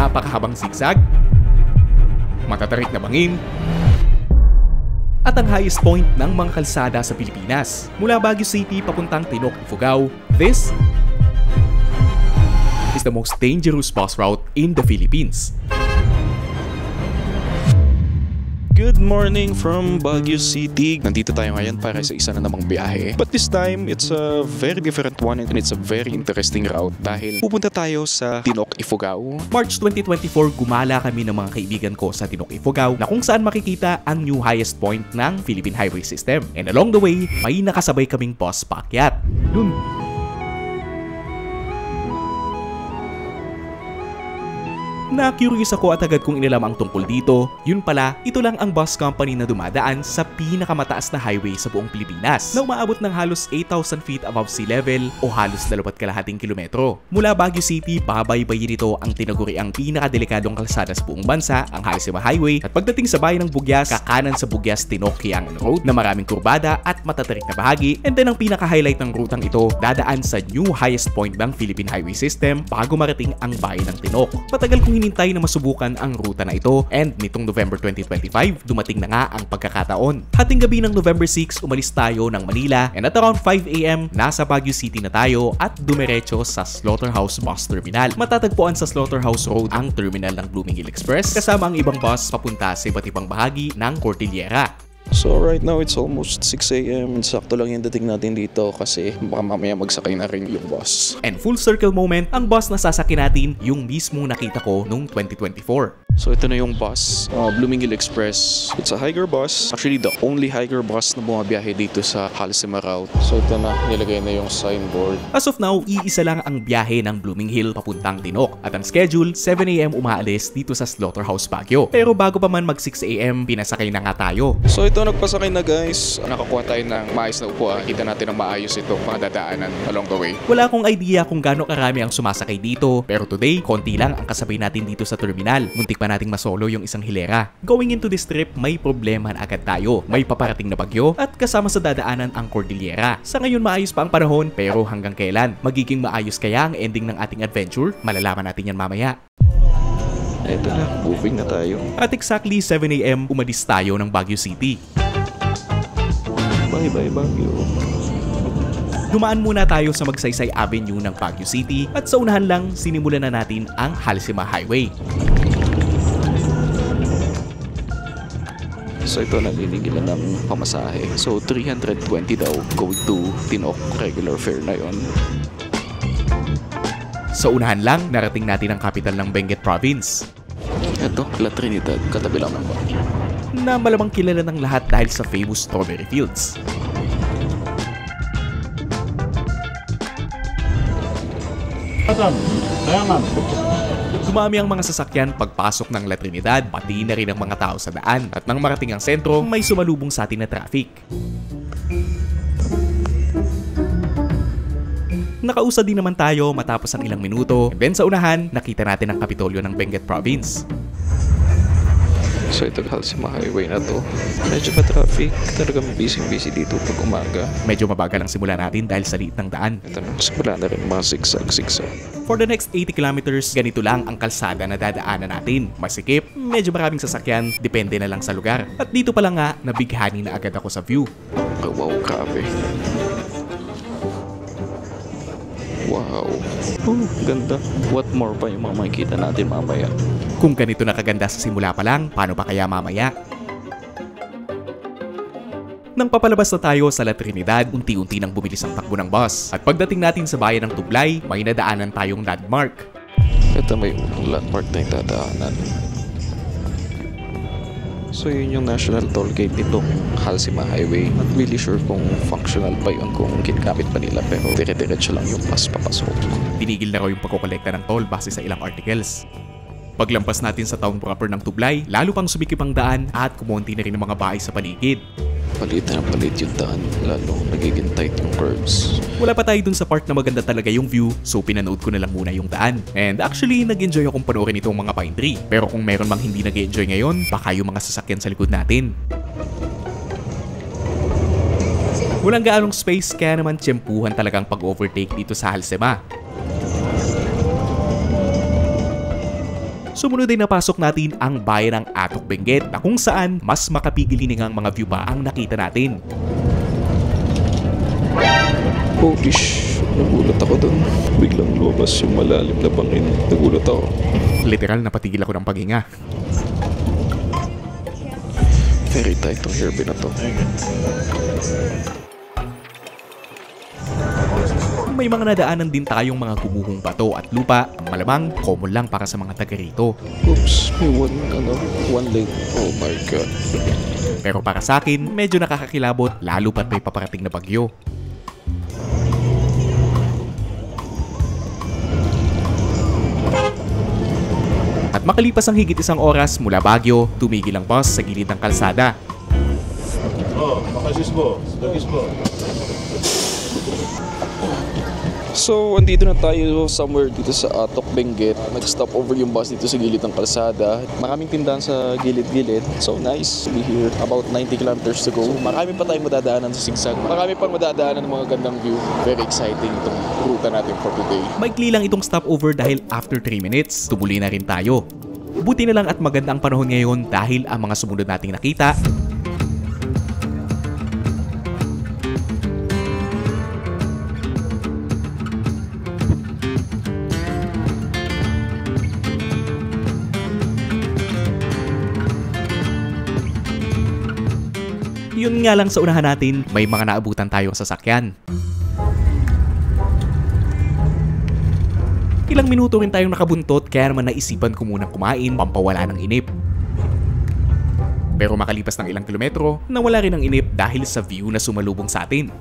napakahabang zigzag, matatarik na bangin, at ang highest point ng mga kalsada sa Pilipinas. Mula Baguio City papuntang Tinok, Ifugao, this is the most dangerous bus route in the Philippines. Good morning from Baguio City. Nandito tayo ngayon para sa isa na namang biyahe. But this time, it's a very different one and it's a very interesting route dahil pupunta tayo sa Tinok, Ifugao. March 2024, gumala kami ng mga kaibigan ko sa Tinok, Ifugao na kung saan makikita ang new highest point ng Philippine Highway System. And along the way, may nakasabay kaming bus paakyat. Yun. Na-curious ako at agad kong inalam ang tungkol dito. Yun pala, ito lang ang bus company na dumadaan sa pinakamataas na highway sa buong Pilipinas na umaabot ng halos 8,000 feet above sea level o halos 2.5 kilometro. Mula Baguio City, pabaybayin nito ang tinaguriang pinakadelikadong kalsada sa buong bansa, ang Halsema Highway, at pagdating sa bayan ng Bugyas, kakanan sa Bugyas Tinok-Kiangan Road na maraming kurbada at matatarik na bahagi, and then ang pinaka-highlight ng rutang ito dadaan sa new highest point ng Philippine Highway System bago marating ang bayan ng Tinok. Patagal kong hinintay na masubukan ang ruta na ito and nitong November 2025, dumating na nga ang pagkakataon. Hating gabi ng November 6, umalis tayo ng Manila and at around 5 AM, nasa Baguio City na tayo at dumiretso sa Slaughterhouse Bus Terminal. Matatagpuan sa Slaughterhouse Road ang terminal ng Blooming Hill Express kasama ang ibang bus papunta sa iba't ibang bahagi ng Cordillera. So right now it's almost 6 AM. Sakto lang yung dating natin dito kasi baka mamaya magsakay na rin yung bus. And full circle moment, ang bus na sasakyan natin yung mismong nakita ko noong 2024. So ito na yung bus, Blooming Hill Express. It's a hiker bus. Actually, the only hiker bus na bumabiyahe dito sa Halsema route. So ito na, nilagay na yung signboard. As of now, iisa lang ang biyahe ng Blooming Hill papuntang Tinok. At ang schedule, 7 AM umaalis dito sa Slaughterhouse Baguio. Pero bago pa man mag 6 AM, pinasakay na nga tayo. So ito, nagpasakay na guys. Nakakuha tayo ng maayos na upuan. Kita natin ang maayos itong mga dadaanan along the way. Wala akong idea kung gaano karami ang sumasakay dito. Pero today, konti lang ang kasabay natin dito sa terminal. Muntik pa nating masolo yung isang hilera. Going into this trip, may problema na agad tayo. May paparating na bagyo at kasama sa dadaanan ang Cordillera. Sa ngayon maayos pa ang panahon, pero hanggang kailan? Magiging maayos kaya ang ending ng ating adventure? Malalaman natin yan mamaya. Eto na, moving na tayo. At exactly 7 AM, umalis tayo ng Baguio City. Bye bye Baguio. Dumaan muna tayo sa Magsaysay Avenue ng Baguio City at sa unahan lang, sinimulan na natin ang Halsema Highway. So ito, naliligilan ng pamasahe. So 320 daw going to Tinok. Regular fare na yon. Sa unahan lang, narating natin ang capital ng Benguet Province. Ito, La Trinidad, katabi lang ng Baguio. Na malamang kilala ng lahat dahil sa famous strawberry fields. Dumami ang mga sasakyan pagpasok ng La Trinidad, pati na rin ang mga tao sa daan. At nang marating ang sentro, may sumalubong sa atin na traffic. Nakausad din naman tayo matapos ang ilang minuto. And then sa unahan, nakita natin ang Kapitolyo ng Benguet Province. So ito, Halsema Highway na to. Medyo pa-traffic. Talagang busy dito pag umaga. Medyo mabagal ang simula natin dahil sa liit ng daan. Ito na, simula na rin mga zigzag. For the next 80 kilometers, ganito lang ang kalsada na dadaanan natin. Masikip, medyo maraming sasakyan, depende na lang sa lugar. At dito pa lang nga, nabighani na agad ako sa view. Oh, wow, grabe. Wow. Oh, ganda. What more pa yung makikita natin mamaya? Kung ganito na kaganda sa simula pa lang, paano pa kaya mamaya? Nang papalabas na tayo sa La Trinidad, unti-unti nang bumilis ang takbo ng bus. At pagdating natin sa bayan ng Tublay, may nadaanan tayong landmark. Ito may landmark na yung dadaanan. So yun yung national toll gate nitong Halsema Highway. Not really sure kung functional pa yun, kung ginagamit pa nila, pero dire-diretso lang yung bus papasok. Tinigil na raw yung pagkokolekta ng toll base sa ilang articles. Paglampas natin sa town proper ng Tublay, lalo pang sumikip ang daan at kumonti na rin ang mga bahay sa paligid. Palit na palit yung daan, lalo nagiging tight yung curves. Wala pa tayo dun sa part na maganda talaga yung view, so pinanood ko na lang muna yung daan. And actually, nag-enjoy akong panoorin itong mga pine tree. Pero kung meron mang hindi nag-enjoy ngayon, baka yung mga sasakyan sa likod natin. Walang gaanong space, kaya naman tiyempuhan talagang pag-overtake dito sa Halsema. Sumunod ay napasok natin ang bayan ng Atok Benguet na kung saan mas makapigiliningang mga view pa ang nakita natin. Holy nagulat ako dun. Biglang lumabas yung malalim na bangin. Nagulat ako. Literal na patigil ako ng paghinga. Very tight tong hairpin na to. May mga nadaanan din tayong mga gumuhong bato at lupa. Malamang common lang para sa mga taga rito. Oops, may one leg. Oh my God. Pero para sa akin, medyo nakakakilabot lalo pat may paparating na bagyo. At makalipas ang higit isang oras mula Baguio, tumigil ang bus sa gilid ng kalsada. So, andito na tayo somewhere dito sa Atok Benguet. Nag-stop over yung bus dito sa gilid ng kalsada. Maraming tindahan sa gilid-gilid. So, nice to be here. About 90 kilometers to go. Marami pa tayong madadaanan sa sigsag. Marami pang madadaanan ng mga gandang view. Very exciting itong ruta natin for today. Maikli lang itong stopover dahil after 3 minutes, tumuloy na rin tayo. Buti na lang at maganda ang panahon ngayon dahil ang mga sumunod nating nakita yun nga lang sa unahan natin, may mga naabutan tayong sasakyan. Ilang minuto rin tayong nakabuntot kaya naman naisipan ko munang kumain pampawala ng inip. Pero makalipas ng ilang kilometro, nawala rin ang inip dahil sa view na sumalubong sa atin.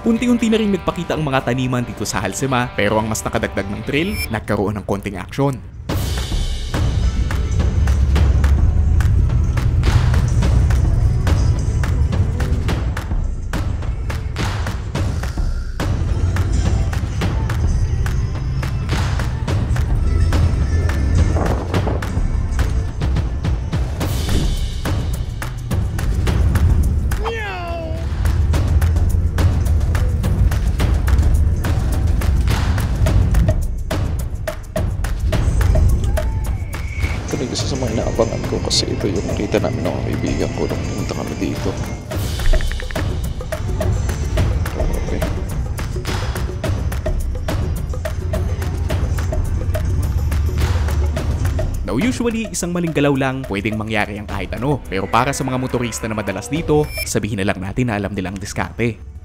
Unti-unti na rin nagpakita ang mga taniman dito sa Halsema pero ang mas nakadagdag ng thrill, nagkaroon ng konting aksyon. Ito rin isa sa mga inaabangan ko kasi ito yung nakita namin ng mga kaibigan ko nung pumunta kami dito. Okay. Now usually, isang maling galaw lang pwedeng mangyari ang kahit ano. Pero para sa mga motorista na madalas dito, sabihin na lang natin na alam nilang diskarte.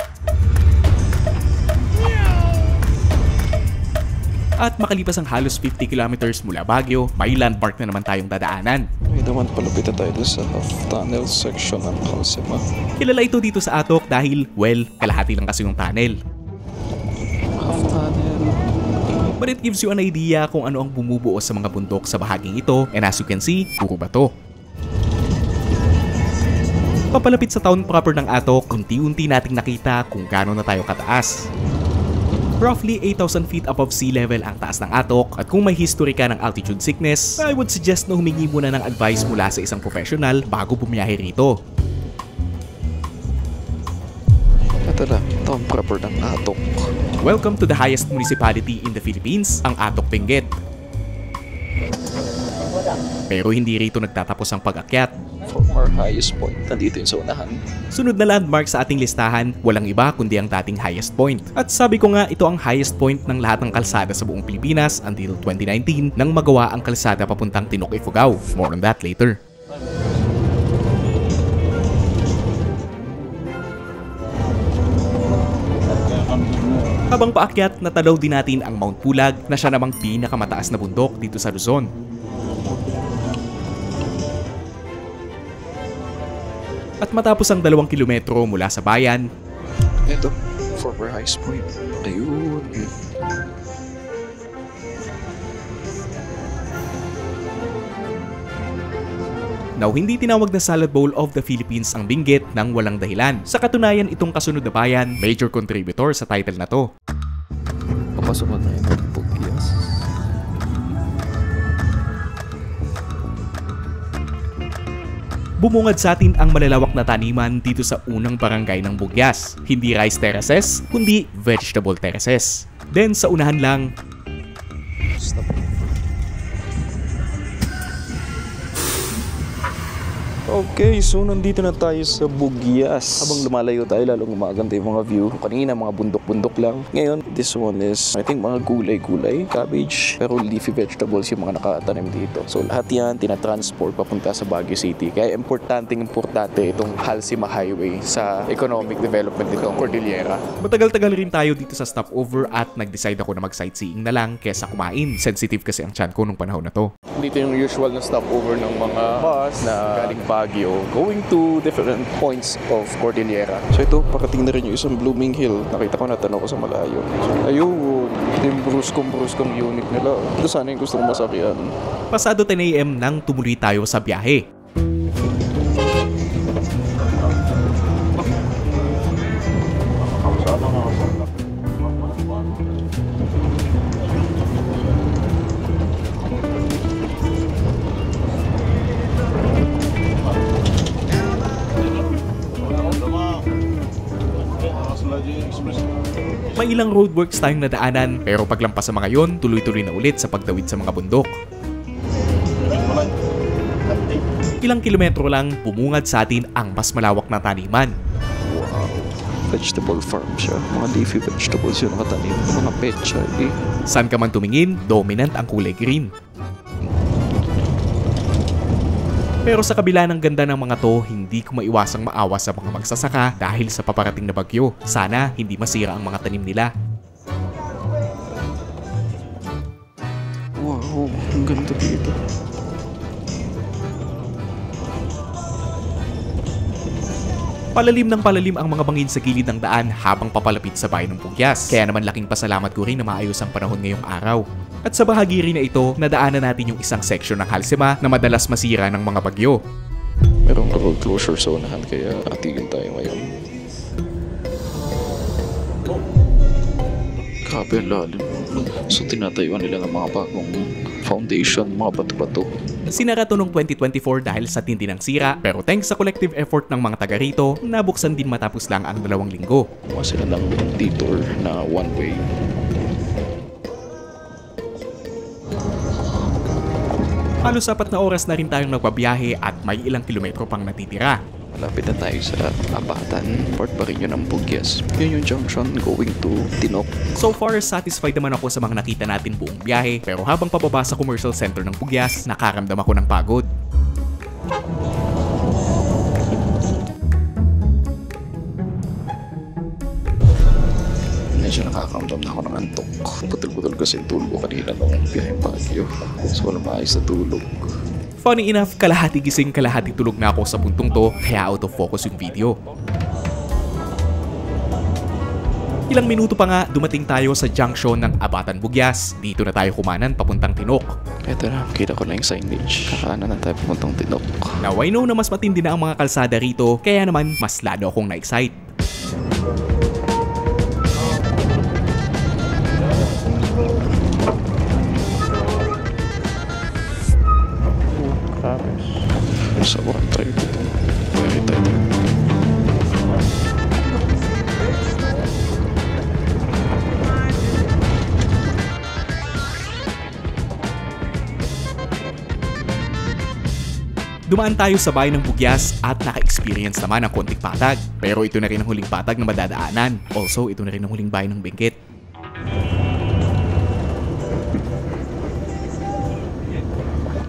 At makalipas ang halos 50 kilometers mula Baguio, may landmark na naman tayong dadaanan. May naman palapit na tayo sa half-tunnel section ng Halsema. Kilala ito dito sa Atok dahil, well, kalahati lang kasi yung tunnel. Half-tunnel. But it gives you an idea kung ano ang bumubuo sa mga bundok sa bahaging ito, and as you can see, puro bato. Papalapit sa town proper ng Atok, unti-unti nating nakita kung gaano na tayo kataas. Roughly 8,000 feet above sea level ang taas ng Atok at kung may history ka ng altitude sickness, I would suggest na humingi muna ng advice mula sa isang professional bago bumiyahe rito. Ito na, town proper ng Atok. Welcome to the highest municipality in the Philippines, ang Atok Benguet. Pero hindi rito nagtatapos ang pag-akyat. From our highest point, nandito yung sa unahan. Sunod na landmark sa ating listahan, walang iba kundi ang dating highest point. At sabi ko nga, ito ang highest point ng lahat ng kalsada sa buong Pilipinas until 2019 nang magawa ang kalsada papuntang Tinok Ifugao. More on that later. Habang paakyat, natalaw din natin ang Mount Pulag na siya namang pinakamataas na bundok dito sa Luzon. At matapos ang 2 kilometro mula sa bayan, ito, former highest point. Ayun. Now, hindi tinawag na salad bowl of the Philippines ang Benguet nang walang dahilan. Sa katunayan, itong kasunod na bayan, major contributor sa title na to. Papasok na yung Bugyas. Bumungad sa atin ang malalawak na taniman dito sa unang barangay ng Bugyas. Hindi rice terraces, kundi vegetable terraces. Then sa unahan lang, Okay, so nandito na tayo sa Bugyas. Habang lumalayo tayo, lalong gumaganda yung mga view. Kanina, mga bundok-bundok lang. Ngayon, this one is, I think, mga gulay-gulay, cabbage, pero leafy vegetables yung mga nakatanim dito. So, lahat yan, tinatransport papunta sa Baguio City. Kaya importante itong Halsima Highway sa economic development nitong Cordillera. matagal-tagal rin tayo dito sa stopover at nag-decide ako na mag-sightseeing na lang kesa kumain. Sensitive kasi ang tiyan ko nung panahon na to. Dito yung usual na stopover ng mga bus na galing Baguio going to different points of Cordillera. So ito, parating na rin yung isang Blooming Hill. Nakita ko, natanong ko sa malayo. So, ayun, yung bruskong unit nila. Ito sana yung gusto kong masakyan. Pasado 10 AM nang tumuloy tayo sa biyahe. May ilang roadworks tayong nadaanan pero paglampas sa mga yon, tuloy-tuloy na ulit sa pagtawid sa mga bundok. Ilang kilometro lang, bumungad sa atin ang mas malawak na taniman. Wow, vegetable farm siya. Mga leafy vegetables yun nakatanim. Mga pechay. Saan ka man tumingin, dominant ang kulay green. Pero sa kabila ng ganda ng mga to, hindi ko maiwasang maawa sa mga magsasaka dahil sa paparating na bagyo. Sana hindi masira ang mga tanim nila. Wow, ang ganda dito. Palalim ng palalim ang mga bangin sa gilid ng daan habang papalapit sa bayan ng Bugyas. Kaya naman laking pasalamat ko rin na maayos ang panahon ngayong araw. At sa bahagi rin na ito, nadaanan natin yung isang section ng Halsima na madalas masira ng mga bagyo. Merong road closure sa unahan kaya atigil tayo ngayon. Grabe, lalim. So tinatayuan nila ng mga bagong foundation, mga bato-bato. Sinara to noong 2024 dahil sa tindi ng sira, pero thanks sa collective effort ng mga taga rito, nabuksan din matapos lang ang 2 linggo. Mga sila ng detour na one way. Halos 4 na oras na rin tayong nagbabiyahe at may ilang kilometro pang natitira. Malapit na tayo sa Abatan, Port Barrio ng Bugyas. Yun yung junction going to Tinok. So far, satisfied naman ako sa mga nakita natin buong biyahe, pero habang pababa sa commercial center ng Bugyas, nakaramdam ako ng pagod. Medyo nakakaramdam na ako ng antok. Putol-putol kasi yung tulog ko kanina nung biyaheng Baguio. So wala maayos na tulog. Funny enough, kalahati gising kalahati tulog na ako sa puntong to, kaya out of focus yung video. Ilang minuto pa nga, dumating tayo sa junction ng Abatan Bugyas. Dito na tayo kumanan papuntang Tinok. Ito na, kita ko na yung signage. Kakaanan na tayo papuntang Tinok. Now I know na mas matindi na ang mga kalsada rito, kaya naman mas lalo akong na-excite. Sa one try po itong very tight. Dumaan tayo sa bayan ng Bugyas at naka-experience naman ng konting patag. Pero ito na rin ang huling patag na madadaanan. Also, ito na rin ang huling bayan ng Benguet.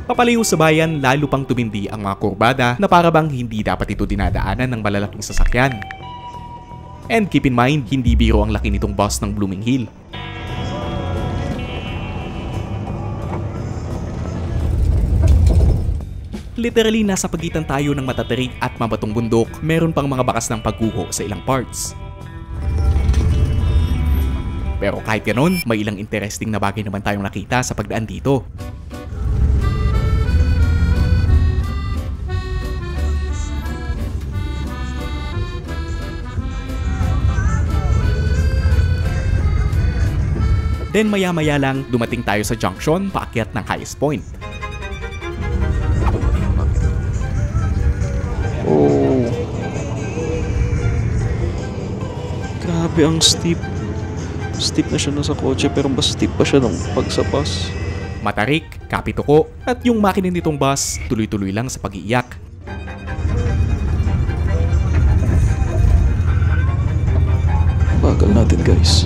Papalayo sa bayan, lalo pang tumindi ang mga kurbada na para bang hindi dapat ito dinadaanan ng malalaking sasakyan. And keep in mind, hindi biro ang laki nitong bus ng Blooming Hill. Literally, nasa pagitan tayo ng matatarik at mabatong bundok, meron pang mga bakas ng pagguho sa ilang parts. Pero kahit ganon, may ilang interesting na bagay naman tayong nakita sa pagdaan dito. Then maya-maya lang dumating tayo sa junction paakyat ng highest point. Oh. Grabe ang steep. Steep na siya nasa kotse pero mas steep pa siya nung pagsapas. Matarik, kapituko, at yung makina nitong bus tuloy-tuloy lang sa pag-iiyak. Bagal natin guys.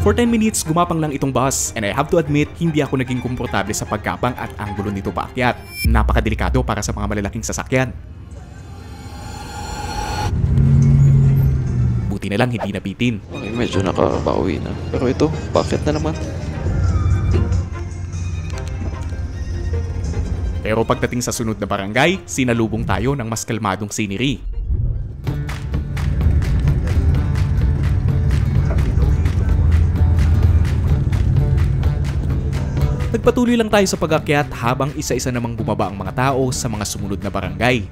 For 10 minutes, gumapang lang itong bus and I have to admit, hindi ako naging komportable sa pagkapang at anggulo nito paakyat. Napakadelikado para sa mga malalaking sasakyan. Buti na lang hindi nabitin. Okay, medyo nakabawi na. Pero ito, bakit na naman? Pero pagdating sa sunod na barangay, sinalubong tayo ng mas kalmadong scenery. Nagpatuloy lang tayo sa pag-akyat habang isa-isa namang bumaba ang mga tao sa mga sumunod na barangay.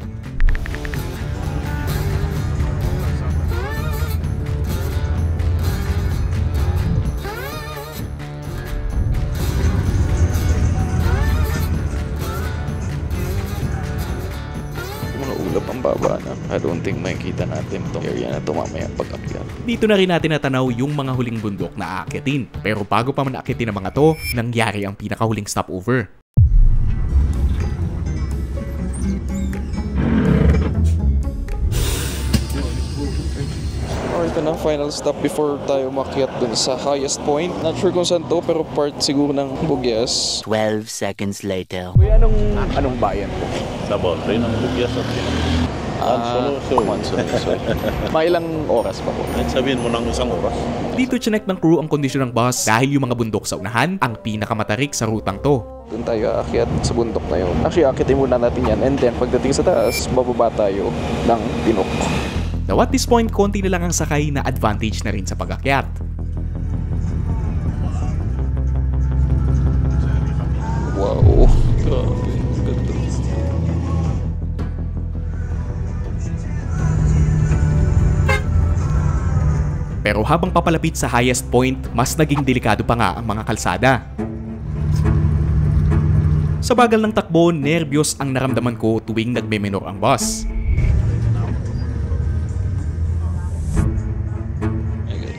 Ulap ang baba na. I don't think makikita natin itong area na ito mamaya pag-akyat. Dito na rin natin natanaw yung mga huling bundok na aakyatin. Pero bago pa man aakyatin ang mga to, nangyari ang pinakahuling stopover. Ito na, final stop before tayo makyat dun sa highest point. Not sure kung saan to, pero part siguro ng Bugyas. 12 seconds later. Kuya, anong bayan po? Double, rin ang Bugyas at Mansolo. Mailang oras pa po? Sabihin mo ng isang oras. Dito chinek ng crew ang kondisyon ng bus dahil yung mga bundok sa unahan ang pinakamatarik sa rutang to. Doon tayo aakyat sa bundok na yun. Actually, akyatin muna natin yan. And then, pagdating sa taas, bababa tayo ng Tinok. Now at this point, konti na lang ang sakay na advantage na rin sa pag-akyat. Wow, grabe. Ganda. Pero habang papalapit sa highest point, mas naging delikado pa nga ang mga kalsada. Sa bagal ng takbo, nervyos ang naramdaman ko tuwing nagme-menor ang bus.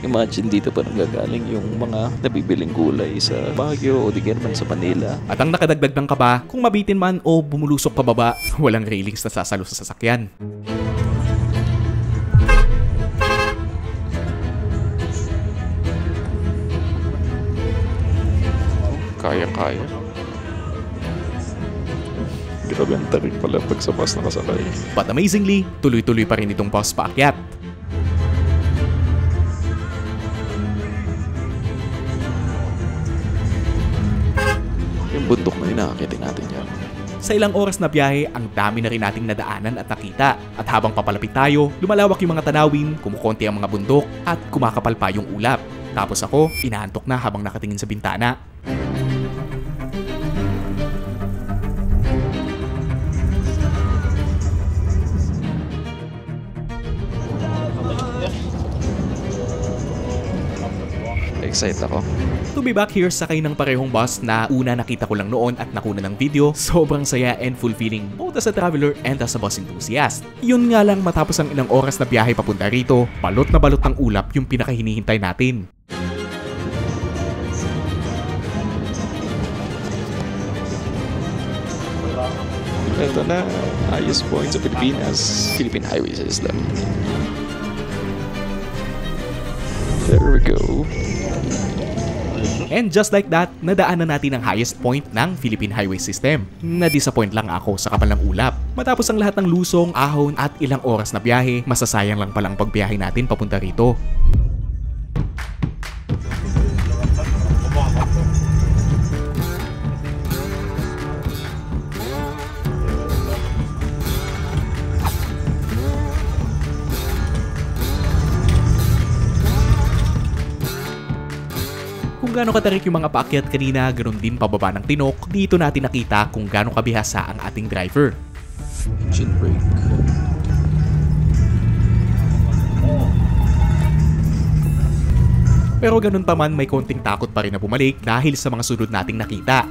Imagine dito pa nanggagaling yung mga nabibiling gulay sa Baguio o di kaya naman sa Manila. At ang nakadagdag ng kaba, kung mabitin man o bumulusok pababa, walang railings na sasalo sa sasakyan. Kaya-kaya. Grabe ang tarik pala pag sa bus nakasakay. But amazingly, tuloy-tuloy pa rin itong bus paakyat. Yung bundok na inaakitin natin yan. Sa ilang oras na biyahe, ang dami na rin nating nadaanan at nakita. At habang papalapit tayo, lumalawak yung mga tanawin, kumukonti ang mga bundok, at kumakapal pa yung ulap. Tapos ako, inaantok na habang nakatingin sa bintana. Excited ako. To be back here, sakay ng parehong bus na una nakita ko lang noon at nakuna ng video, sobrang saya and fulfilling both as a traveler and as a bus enthusiast. Yun nga lang, matapos ang ilang oras na biyahe papunta rito, balot na balot ng ulap yung pinakahinihintay natin. Ito na, highest point sa Pilipinas, Philippine Highway System. There we go. And just like that, nadaanan natin ang highest point ng Philippine Highway System. Na-disappoint lang ako sa kapal ng ulap. Matapos ang lahat ng lusong, ahon at ilang oras na biyahe, masasayang lang palang pagbiyahe natin papunta rito. Kung gaano katarik yung mga paakyat kanina, ganoon din pababa ng Tinok, dito natin nakita kung gaano kabihasa ang ating driver. Engine brake. Pero ganun pa man, may konting takot pa rin na bumalik dahil sa mga sunod nating nakita.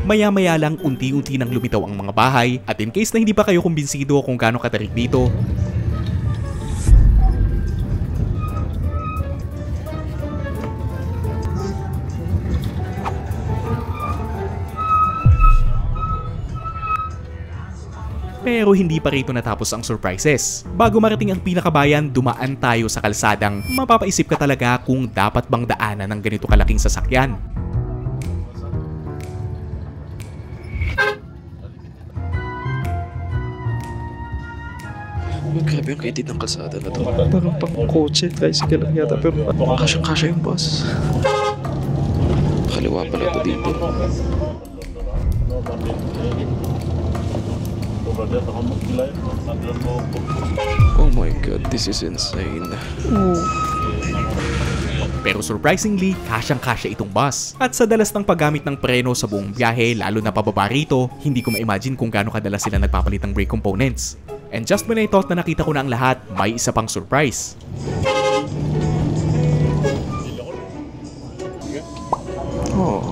Maya-maya lang unti-unti nang lumitaw ang mga bahay at in case na hindi pa kayo kumbinsido kung gaano katarik dito, pero hindi pa rito natapos ang surprises. Bago marating ang pinakabayan, dumaan tayo sa kalsadang mapapaisip ka talaga kung dapat bang daanan ng ganito kalaking sasakyan. Grabe yung kaitid ng kalsada na to. Parang pang kotse, tricycle lang yata. Pero kasyang-kasya yung bus. Kaliwa pala to dito. Oh my god, this is insane. Pero surprisingly, kasyang-kasya itong bus. At sa dalas ng paggamit ng preno sa buong biyahe, lalo na pababa rito, hindi ko ma-imagine kung gaano kadalas sila nagpapalit ng brake components. And just when I thought na nakita ko na ang lahat, may isa pang surprise. Oh.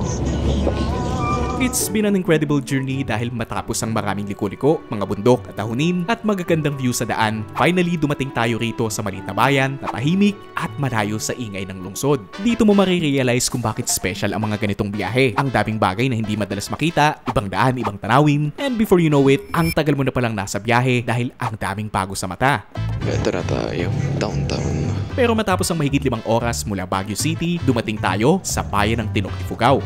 It's been an incredible journey dahil matapos ang maraming liko-liko, mga bundok at tahunin at magagandang view sa daan, finally dumating tayo rito sa maliit na bayan na tahimik at malayo sa ingay ng lungsod. Dito mo marirealize kung bakit special ang mga ganitong biyahe. Ang daming bagay na hindi madalas makita, ibang daan, ibang tanawin, and before you know it, ang tagal mo na palang nasa biyahe dahil ang daming bago sa mata. Ito na tayo, downtown. Pero matapos ang mahigit 5 oras mula Baguio City, dumating tayo sa bayan ng Tinok, Ifugao.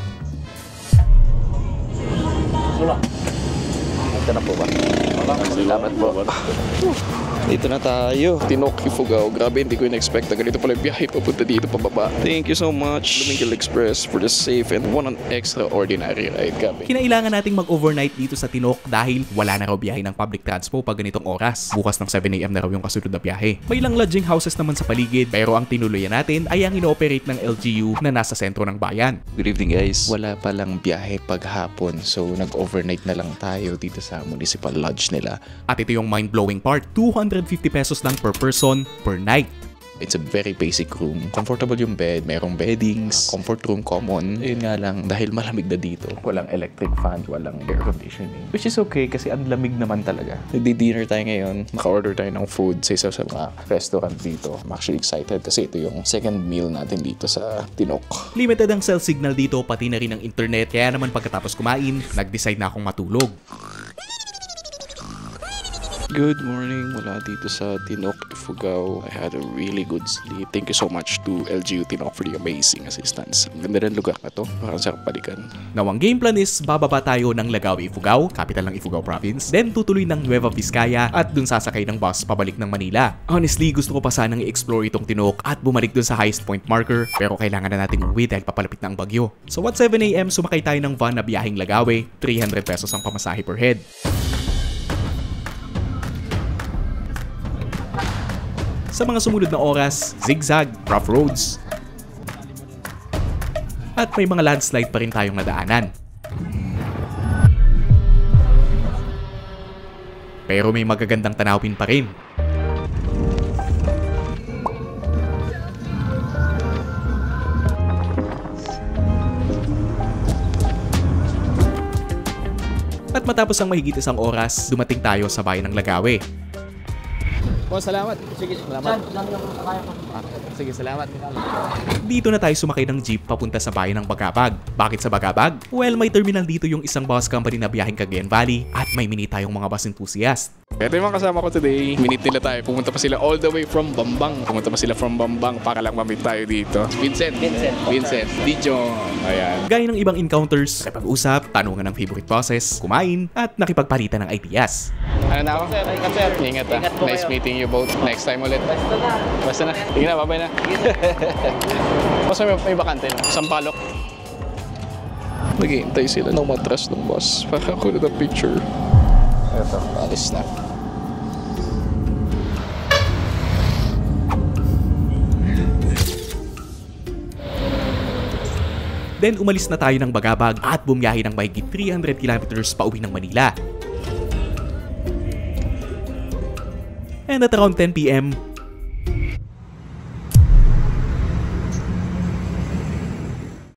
Ito na po ba? Salamat po. Dito na tayo. Tinok, Ifugao. Grabe, hindi ko in-expect na ganito pala yung biyahe papunta dito pababa. Thank you so much, Lumingil Express, for the safe and one extraordinary ride. Grabe. Kinailangan nating mag-overnight dito sa Tinok dahil wala na raw biyahe ng public transpo pag ganitong oras. Bukas ng 7 AM na raw yung kasunod na biyahe. May ilang lodging houses naman sa paligid, pero ang tinuluyan natin ay ang ino-operate ng LGU na nasa sentro ng bayan. Good evening guys. Wala palang biyahe paghapon, so nag-overnight na lang tayo dito sa municipal lodge nila. At ito yung mind-blowing part, 250 pesos lang per person per night. It's a very basic room. Comfortable yung bed, mayroong beddings, comfort room common. Yun nga lang, dahil malamig na dito, walang electric fan, walang air conditioning. Which is okay kasi ang lamig naman talaga. Nagdi-dinner tayo ngayon, naka-order tayo ng food sa isa sa mga restaurant dito. I'm actually excited kasi ito yung second meal natin dito sa Tinok. Limited ang cell signal dito, pati na rin ang internet, kaya naman pagkatapos kumain, nag-decide na akong matulog. Good morning mula dito sa Tinok, Ifugao. I had a really good sleep. Thank you so much to LGU Tinok for the amazing assistance. Ang ganda ng lugar na to. Parang sarap balikan. Now, ang game plan is bababa tayo ng Lagawi, Ifugao, capital ng Ifugao Province. Then tutuloy ng Nueva Vizcaya at dun sasakay ng bus pabalik ng Manila. Honestly, gusto ko pa sanang i-explore itong Tinok at bumalik dun sa highest point marker. Pero kailangan na nating uwi dahil papalapit na ang bagyo. So at 7 AM, sumakay tayo ng van na biyaheng Lagawi. 300 pesos ang pamasahe per head. Sa mga sumunod na oras, zigzag, rough roads, at may mga landslide pa rin tayong nadaanan. Pero may magagandang tanawin pa rin. At matapos ang mahigit 1 oras, dumating tayo sa bayan ng Lagawi. Po, salamat. Sige, salamat. Sige, salamat. Dito na tayo sumakay ng jeep papunta sa bayan ng Bagabag. Bakit sa Bagabag? Well, may terminal dito yung isang bus company na biyaheng Cagayan Valley at may minit tayong mga bus enthusiast. Ito yung mga kasama ko today. Minute nila tayo. Pumunta pa sila all the way from Bambang. Pumunta pa sila from Bambang para lang mamit tayo dito. Vincent. Dijon. Ayan. Gaya ng ibang encounters, nakipag-usap, tanungan ng favorite bosses, kumain, at nakipagpalitan ng ideas. Ano na ako? Sir. Ingat ah. Nice meeting you both. Next time ulit. Basta na. Tingnan na, babay na. Basta may bakante no? Sampalok. Naghihintay sila ng matras ng bus para kunin ang picture. Eto, alis na. Then umalis na tayo ng Bagabag at bumiyahe ng mahigit 300 kilometers pa uwi ng Manila. And at around 10 PM,